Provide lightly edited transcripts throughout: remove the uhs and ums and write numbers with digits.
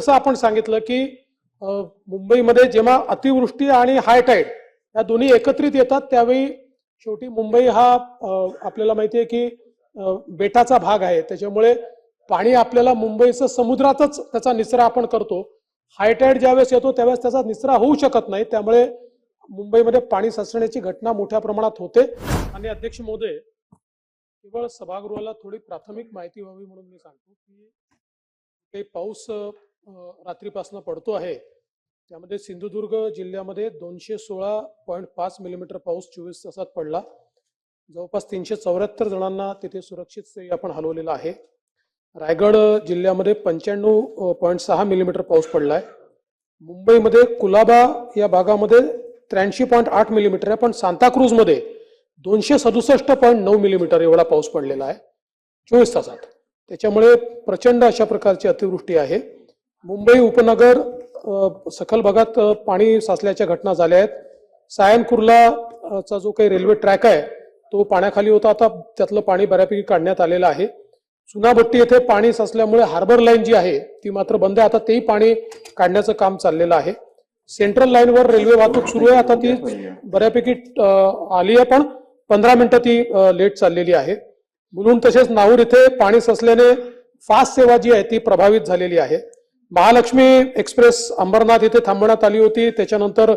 जसं आपण सांगितलं की मुंबईमध्ये जेव्हा अतिवृष्टी आणि हाय टाईड या दोन्ही एकत्रित येतात त्यावेळी शेवटी मुंबई हा आपल्याला माहिती आहे की बेटाचा भाग आहे, त्याच्यामुळे पाणी आपल्याला मुंबईचं समुद्रातच त्याचा निचरा आपण करतो. हाय टाईड ज्यावेळेस येतो त्यावेळेस त्याचा निचरा होऊ शकत नाही, त्यामुळे मुंबईमध्ये पाणी साचण्याची घटना मोठ्या प्रमाणात होते. आणि अध्यक्ष महोदय, केवळ सभागृहाला थोडी प्राथमिक माहिती व्हावी म्हणून मी सांगतो की काही पाऊस रात्रीपासून पडतो आहे, त्यामध्ये सिंधुदुर्ग जिल्ह्यामध्ये 216.5 मिलीमीटर पाऊस 24 तासात पडला. जवळपास 374 जणांना तिथे सुरक्षित स्थळी आपण हलवलेला आहे. रायगड जिल्ह्यामध्ये 95.6 मिलीमीटर पाऊस पडलाय. मुंबईमध्ये कुलाबा या भागामध्ये 83.8 मिलीमीटर आहे, पण सांताक्रूजमध्ये 267.9 मिलीमीटर एवढा पाऊस पडलेला आहे 24 तासात. त्याच्यामुळे प्रचंड अशा प्रकारची अतिवृष्टी आहे. मुंबई उपनगर सखल भागात पाणी साचल्याच्या घटना झाल्या आहेत. सायन कुर्ला चा जो काही रेल्वे ट्रॅक आहे तो पाण्याखाली होता, आता त्यातलं पाणी बऱ्यापैकी काढण्यात आलेलं आहे. चुनाभट्टी येथे पाणी साचल्यामुळे हार्बर लाईन जी आहे ती मात्र बंद आहे, आता तेही पाणी काढण्याचं काम चाललेलं आहे. सेंट्रल लाईनवर रेल्वे वाहतूक सुरू आहे, आता ती बऱ्यापैकी आली आहे, पण 15 मिनिटं ती लेट चाललेली आहे. मुलुंड तसेच नाहूर इथे पाणी साचल्याने फास्ट सेवा जी आहे ती प्रभावित झालेली आहे. महालक्ष्मी एक्सप्रेस अंबरनाथ इथे थांबवण्यात आली होती, त्याच्यानंतर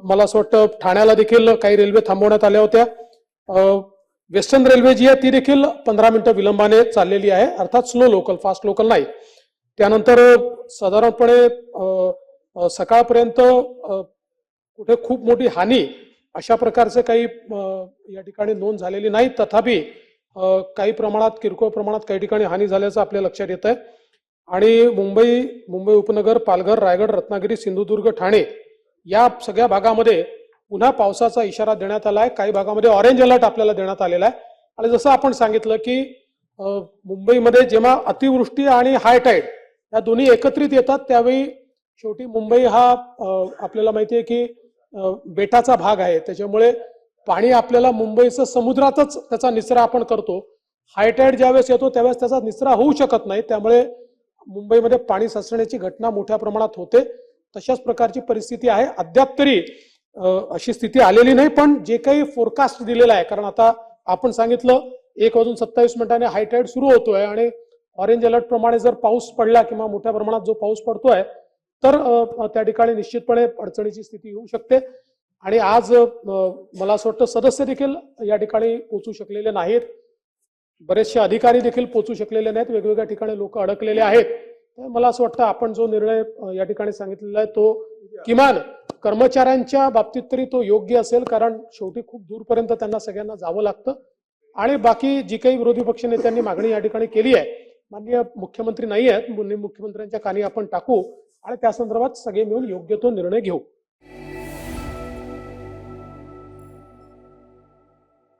मला असं वाटतं ठाण्याला देखील काही रेल्वे थांबवण्यात आल्या होत्या. वेस्टर्न रेल्वे जी आहे ती देखील 15 मिनिटं विलंबाने चाललेली आहे, अर्थात स्लो लोकल, फास्ट लोकल नाही. त्यानंतर साधारणपणे सकाळपर्यंत कुठे खूप मोठी हानी अशा प्रकारचे काही या ठिकाणी नोंद झालेली नाही, तथापि काही प्रमाणात किरकोळ प्रमाणात काही ठिकाणी हानी झाल्याचं आपल्या लक्षात येत आहे. आणि मुंबई उपनगर, पालघर, रायगड, रत्नागिरी, सिंधुदुर्ग, ठाणे या सगळ्या भागामध्ये पुन्हा पावसाचा इशारा देण्यात आला आहे. काही भागामध्ये ऑरेंज अलर्ट आपल्याला देण्यात आलेला आहे. आणि जसं आपण सांगितलं की मुंबईमध्ये जेव्हा अतिवृष्टी आणि हाय टाईड या दोन्ही एकत्रित येतात त्यावेळी शेवटी मुंबई हा आपल्याला माहिती आहे की बेटाचा भाग आहे, त्याच्यामुळे पाणी आपल्याला मुंबईचं समुद्रातच त्याचा निचरा आपण करतो. हाय टाईड ज्यावेळेस येतो त्यावेळेस त्याचा निचरा होऊ शकत नाही, त्यामुळे मुंबईमध्ये पाणी साचण्याची घटना मोठ्या प्रमाणात होते. तशाच प्रकारची परिस्थिती आहे. अद्याप तरी अशी स्थिती आलेली नाही, पण जे काही फोरकास्ट दिलेला आहे, कारण आता आपण सांगितलं 1:27 हाय टाईड सुरू होतोय आणि ऑरेंज अलर्ट प्रमाणे जर पाऊस पडला किंवा मोठ्या प्रमाणात जो पाऊस पडतोय तर त्या ठिकाणी निश्चितपणे अडचणीची स्थिती येऊ शकते. आणि आज मला असं वाटतं सदस्य देखील या ठिकाणी पोहोचू शकलेले नाहीत, बरेचसे अधिकारी देखील पोहोचू शकलेले नाहीत, वेगवेगळ्या ठिकाणी लोक अडकलेले आहेत. तर मला असं वाटतं आपण जो निर्णय या ठिकाणी सांगितलेला आहे तो किमान कर्मचाऱ्यांच्या बाबतीत तरी तो योग्य असेल, कारण शेवटी खूप दूरपर्यंत त्यांना सगळ्यांना जावं लागतं. आणि बाकी जी काही विरोधी पक्ष नेत्यांनी मागणी या ठिकाणी केली आहे, माननीय मुख्यमंत्री नाही आहेत, मुख्यमंत्र्यांच्या कानी आपण टाकू आणि त्या संदर्भात सगळे मिळून योग्य तो निर्णय घेऊ.